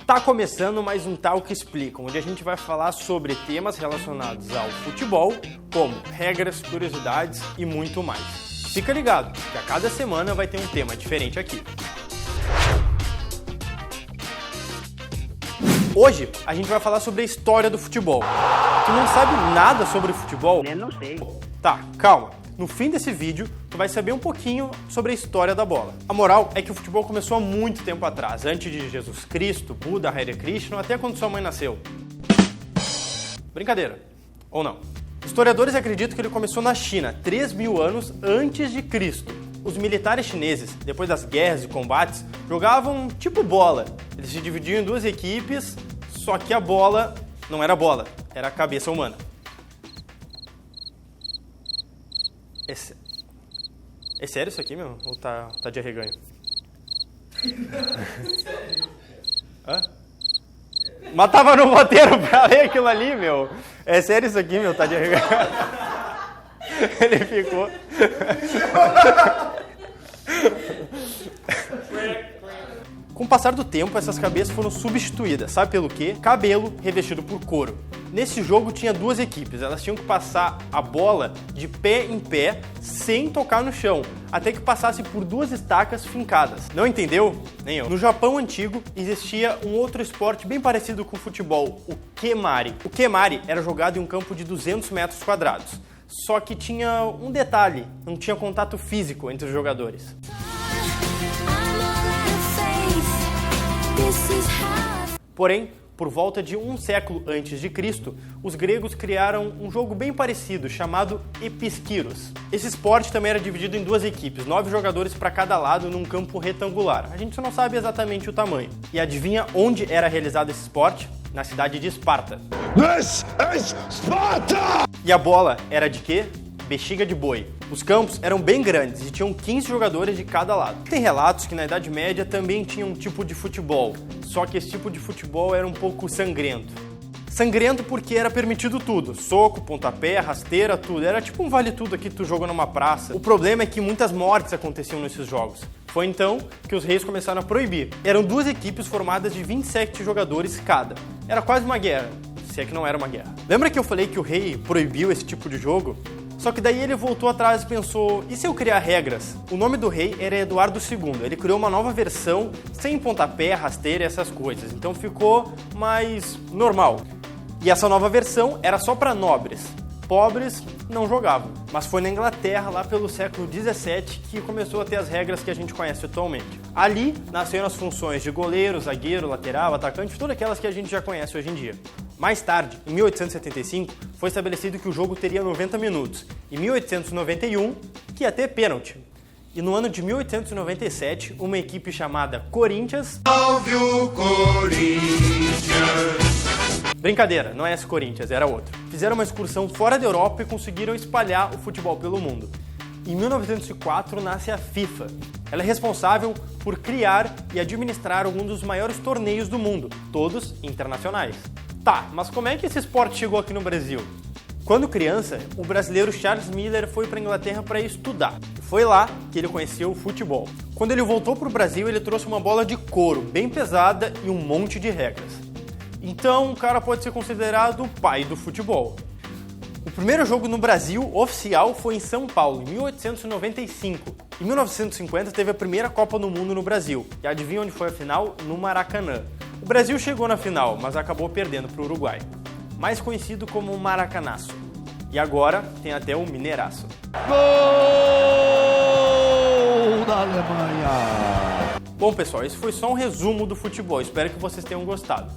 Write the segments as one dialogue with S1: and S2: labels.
S1: Tá começando mais um Tal que Explica, onde a gente vai falar sobre temas relacionados ao futebol, como regras, curiosidades e muito mais. Fica ligado, que a cada semana vai ter um tema diferente aqui. Hoje a gente vai falar sobre a história do futebol. Tu não sabe nada sobre futebol?
S2: Eu não sei.
S1: Tá, calma. No fim desse vídeo, tu vai saber um pouquinho sobre a história da bola. A moral é que o futebol começou há muito tempo atrás, antes de Jesus Cristo, Buda, Hare Krishna, até quando sua mãe nasceu. Brincadeira. Ou não. Historiadores acreditam que ele começou na China, 3.000 anos antes de Cristo. Os militares chineses, depois das guerras e combates, jogavam tipo bola. Eles se dividiam em duas equipes, só que a bola não era bola, era a cabeça humana. É sério isso aqui, meu? Ou tá de arreganho? Hã? Mas tava no roteiro pra ler aquilo ali, meu. É sério isso aqui, meu? Tá de arreganho. Ele ficou... Com o passar do tempo, essas cabeças foram substituídas. Sabe pelo quê? Cabelo revestido por couro. Nesse jogo tinha duas equipes, elas tinham que passar a bola de pé em pé, sem tocar no chão, até que passasse por duas estacas fincadas. Não entendeu? Nem eu. No Japão antigo, existia um outro esporte bem parecido com o futebol, o kemari. O kemari era jogado em um campo de 200 metros quadrados. Só que tinha um detalhe, não tinha contato físico entre os jogadores. Porém, por volta de um século antes de Cristo, os gregos criaram um jogo bem parecido, chamado episkiros. Esse esporte também era dividido em duas equipes, 9 jogadores para cada lado num campo retangular. A gente só não sabe exatamente o tamanho. E adivinha onde era realizado esse esporte? Na cidade de Esparta.
S3: This is Sparta!
S1: E a bola era de quê? Bexiga de boi. Os campos eram bem grandes e tinham 15 jogadores de cada lado. Tem relatos que na Idade Média também tinha um tipo de futebol, só que esse tipo de futebol era um pouco sangrento. Sangrento porque era permitido tudo, soco, pontapé, rasteira, tudo. Era tipo um vale-tudo aqui que tu joga numa praça. O problema é que muitas mortes aconteciam nesses jogos. Foi então que os reis começaram a proibir. Eram duas equipes formadas de 27 jogadores cada. Era quase uma guerra, se é que não era uma guerra. Lembra que eu falei que o rei proibiu esse tipo de jogo? Só que daí ele voltou atrás e pensou, e se eu criar regras? O nome do rei era Eduardo II, ele criou uma nova versão sem pontapé, rasteira e essas coisas, então ficou mais normal. E essa nova versão era só para nobres, pobres não jogavam. Mas foi na Inglaterra, lá pelo século XVII, que começou a ter as regras que a gente conhece atualmente. Ali nasceram as funções de goleiro, zagueiro, lateral, atacante, todas aquelas que a gente já conhece hoje em dia. Mais tarde, em 1875, foi estabelecido que o jogo teria 90 minutos. Em 1891, que ia ter pênalti. E no ano de 1897, uma equipe chamada Corinthians...
S3: Salve o Corinthians!
S1: Brincadeira, não é esse Corinthians, era outro. Fizeram uma excursão fora da Europa e conseguiram espalhar o futebol pelo mundo. Em 1904 nasce a FIFA. Ela é responsável por criar e administrar alguns dos maiores torneios do mundo, todos internacionais. Tá, mas como é que esse esporte chegou aqui no Brasil? Quando criança, o brasileiro Charles Miller foi para a Inglaterra para estudar. Foi lá que ele conheceu o futebol. Quando ele voltou para o Brasil, ele trouxe uma bola de couro bem pesada e um monte de regras. Então, o cara pode ser considerado o pai do futebol. O primeiro jogo no Brasil oficial foi em São Paulo, em 1895. Em 1950 teve a primeira Copa do Mundo no Brasil. E adivinha onde foi a final? No Maracanã. O Brasil chegou na final, mas acabou perdendo para o Uruguai, mais conhecido como Maracanaço. E agora tem até o Mineiraço.
S3: Gol da Alemanha!
S1: Bom, pessoal, esse foi só um resumo do futebol. Espero que vocês tenham gostado.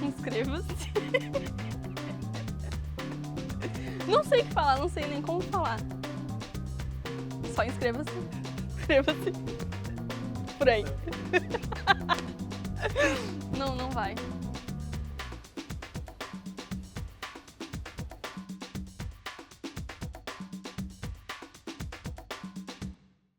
S4: Inscreva-se. Não sei o que falar, não sei nem como falar. Só inscreva-se. Inscreva-se. Por aí. Não vai.